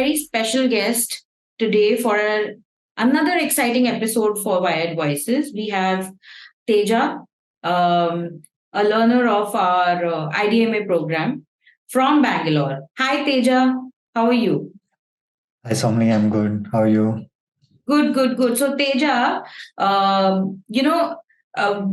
very special guest today for another exciting episode for Wired Voices. We have Teja, a learner of our IDMA program from Bangalore. Hi, Teja. How are you? Hi, Somni. I'm good. How are you? Good, good, good. So, Teja, um, you know, uh,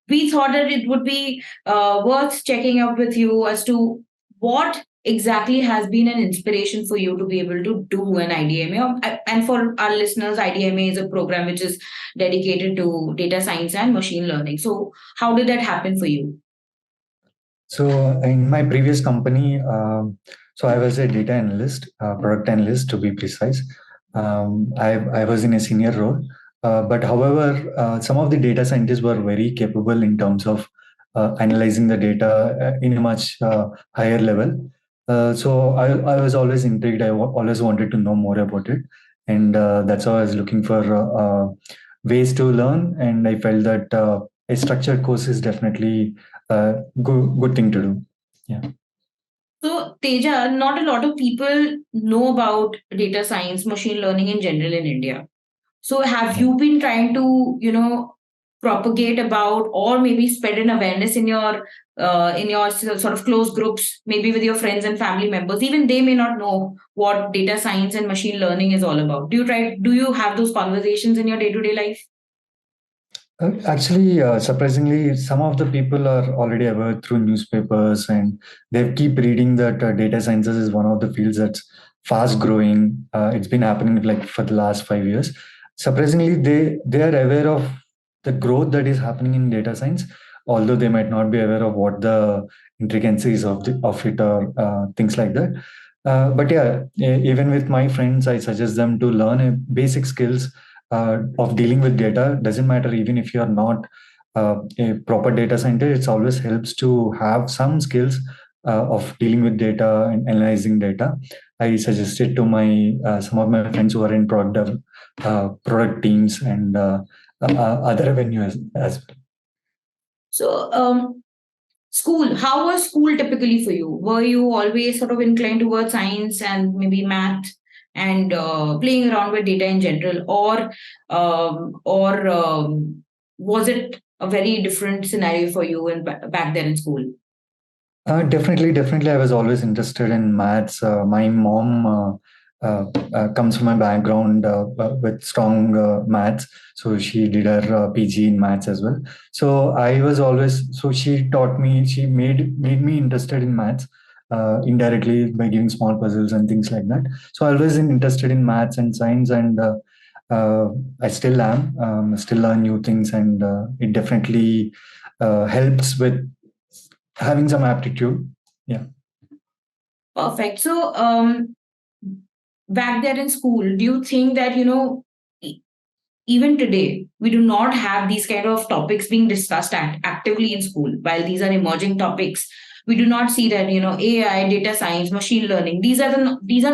we thought that it would be worth checking up with you as to what exactly has been an inspiration for you to be able to do an IDMA. And for our listeners, IDMA is a program which is dedicated to data science and machine learning. So, how did that happen for you? So, in my previous company, I was a data analyst, product analyst to be precise. I was in a senior role, but however, some of the data scientists were very capable in terms of analyzing the data in a much higher level. I was always intrigued. Always wanted to know more about it, and that's how I was looking for ways to learn. And I felt that a structured course is definitely good thing to do. Yeah. So, Teja, not a lot of people know about data science, machine learning in general in India. So have you been trying to, propagate about or maybe spread an awareness in your sort of close groups, maybe with your friends and family members? Even they may not know what data science and machine learning is all about. Do you have those conversations in your day-to-day life? Actually, surprisingly, some of the people are already aware through newspapers, and they keep reading that data sciences is one of the fields that's fast growing. It's been happening like for the last 5 years. Surprisingly, they are aware of the growth that is happening in data science, although they might not be aware of what the intricacies of it or things like that. But yeah, even with my friends, I suggest them to learn basic skills of dealing with data. Doesn't matter even if you are not a proper data scientist. It always helps to have some skills of dealing with data and analyzing data. I suggested to my some of my friends who are in product teams and other venues as well. So, school, how was school typically for you? Were you always sort of inclined towards science and maybe math and playing around with data in general, or was it a very different scenario for you back then in school? Definitely. I was always interested in maths. My mom comes from a background with strong maths, so she did her PG in maths as well. So I was always so she taught me. She made me interested in maths indirectly by giving small puzzles and things like that. So I was interested in maths and science, and I still am. Still learn new things, and it definitely helps with having some aptitude. Yeah. Perfect. So, back there in school, do you think that, e- even today, we do not have these kind of topics being discussed actively in school? While these are emerging topics, we do not see that, AI, data science, machine learning, these are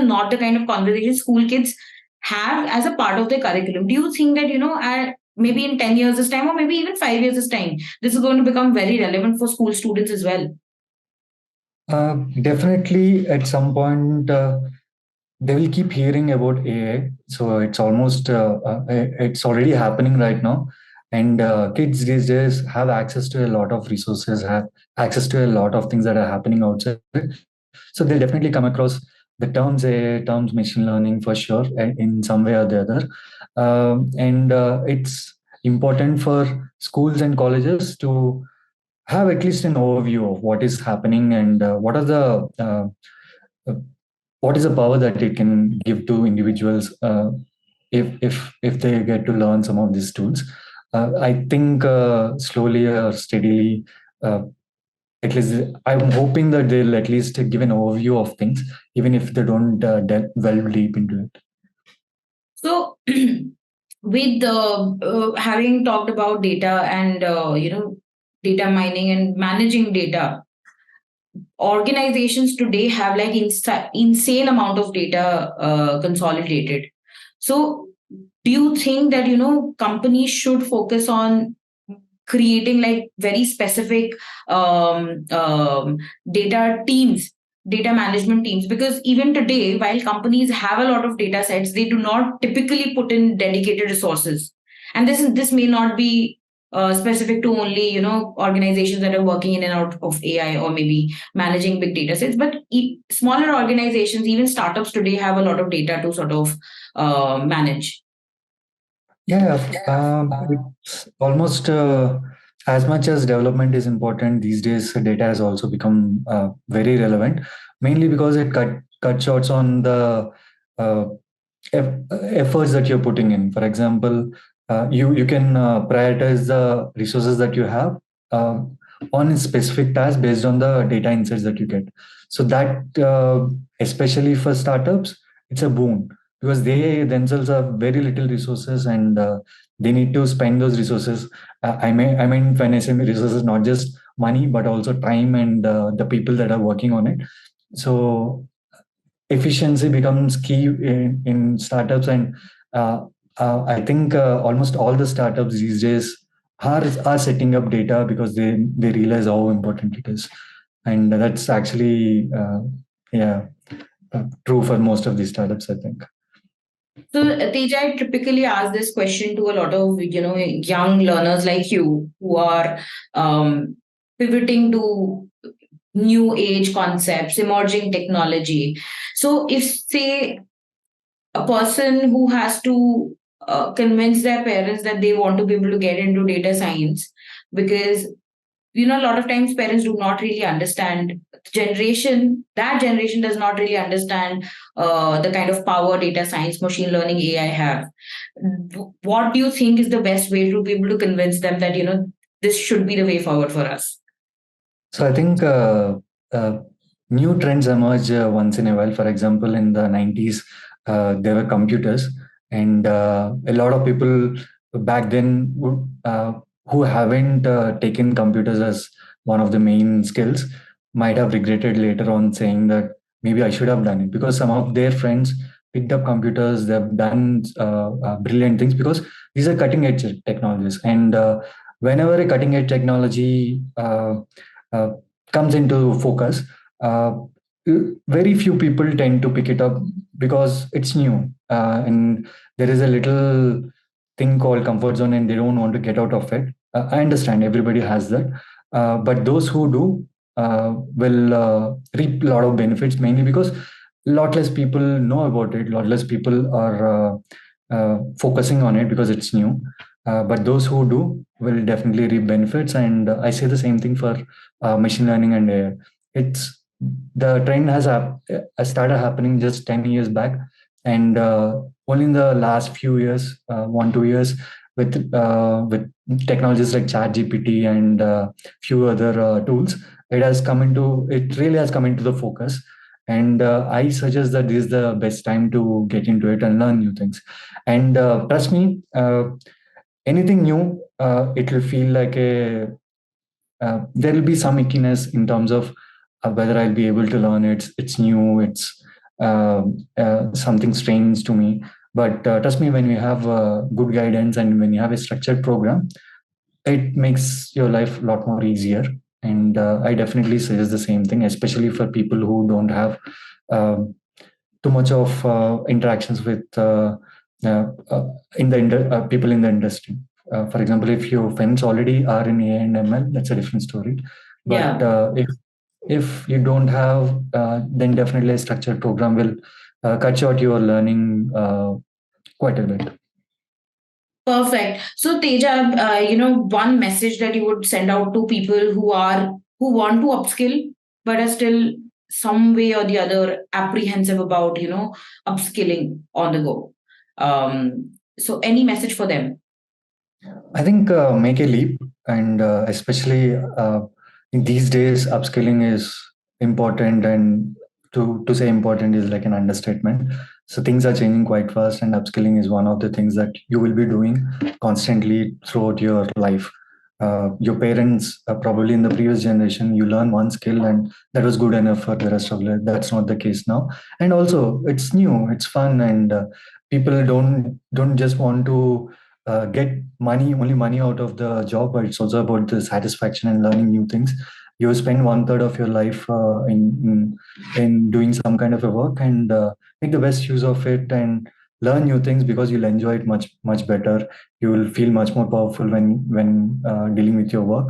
not the kind of conversations school kids have as a part of their curriculum. Do you think that, maybe in 10 years this time, or maybe even 5 years this time, this is going to become very relevant for school students as well? Definitely, at some point, they will keep hearing about AI. So it's already happening right now. And kids these days have access to a lot of resources, have access to a lot of things that are happening outside. So they'll definitely come across the terms AI, terms machine learning for sure, in some way or the other. And it's important for schools and colleges to have at least an overview of what is happening and uh, what is the power that it can give to individuals if they get to learn some of these tools. I think slowly or steadily, uh, at least I'm hoping that they'll at least give an overview of things, even if they don't delve deep into it. So, with having talked about data and data mining and managing data, organizations today have like insane amount of data consolidated. So, do you think that companies should focus on creating like very specific data teams data management teams, because even today, while companies have a lot of data sets, they do not typically put in dedicated resources. And this may not be specific to only organizations that are working in and out of AI or maybe managing big data sets, but smaller organizations, even startups today, have a lot of data to sort of manage. Yeah, it's almost as much as development is important these days. Data has also become very relevant, mainly because it cut shorts on the uh, efforts that you're putting in. For example, you can prioritize the resources that you have uh, on a specific task based on the data insights that you get. So that, especially for startups, it's a boon because they themselves have very little resources and they need to spend those resources. I mean, when I say resources, not just money but also time and the people that are working on it. So efficiency becomes key in startups, and I think almost all the startups these days are setting up data because they realize how important it is, and that's actually yeah true for most of these startups, I think. So, Teja, I typically ask this question to a lot of young learners like you who are um, pivoting to new age concepts, emerging technology. So, if say a person who has to convince their parents that they want to be able to get into data science, because a lot of times parents do not really understand that generation does not really understand the kind of power data science, machine learning, AI have. What do you think is the best way to be able to convince them that this should be the way forward for us? So I think uh, new trends emerge once in a while. For example, in the 90s, there were computers, and a lot of people back then who haven't taken computers as one of the main skills might have regretted later on, saying that maybe I should have done it, because some of their friends picked up computers. They've done brilliant things because these are cutting edge technologies, and whenever a cutting edge technology uh, comes into focus, uh, very few people tend to pick it up because it's new, and there is a little thing called comfort zone, and they don't want to get out of it. I understand everybody has that, but those who do will reap a lot of benefits, mainly because a lot less people know about it, a lot less people are focusing on it because it's new. But those who do will definitely reap benefits, and I say the same thing for machine learning and AI. It's the trend has started happening just 10 years back, and only in the last few years, 1 2 years, with technologies like ChatGPT and few other tools, it really has come into the focus. And I suggest that this is the best time to get into it and learn new things. And trust me, anything new, it will feel like there will be some ickiness in terms of whether I'll be able to learn it. It's new. It's something strange to me. But trust me, when you have good guidance and when you have a structured program, it makes your life a lot more easier. And I definitely suggest the same thing, especially for people who don't have um, too much of interactions with people in the industry. For example, if your friends already are in AI and ML, that's a different story. But Yeah. if you don't have, then definitely a structured program will cut short your learning quite a bit. Perfect. So, Teja, one message that you would send out to people who want to upskill but are still some way or the other apprehensive about upskilling on the go. So, any message for them? I think make a leap, and especially in these days, upskilling is important, and to say important is like an understatement. So things are changing quite fast, and upskilling is one of the things that you will be doing constantly throughout your life. Your parents, probably in the previous generation, you learn one skill and that was good enough for the rest of life. That's not the case now, and also it's new, it's fun, and people don't just want to get only money out of the job, but it's also about the satisfaction and learning new things. you spend 1/3 of your life in doing some kind of a work, and make the best use of it and learn new things, because you'll enjoy it much better. You will feel much more powerful when dealing with your work.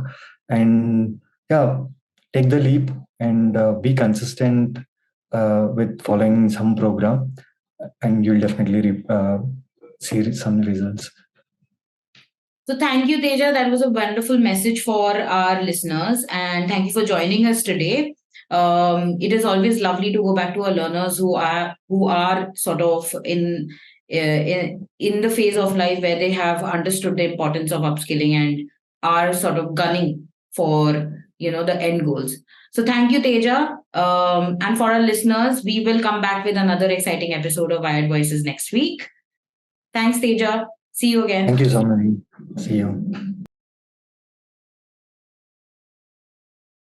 And yeah, take the leap and be consistent with following some program, and you'll definitely see some results. So thank you, Teja. That was a wonderful message for our listeners, and thank you for joining us today. It is always lovely to go back to our learners who are sort of in the phase of life where they have understood the importance of upskilling and are sort of gunning for the end goals. So thank you, Teja. And for our listeners, we will come back with another exciting episode of Wired Voices next week. Thanks, Teja. See you again. Thank you so much. See you.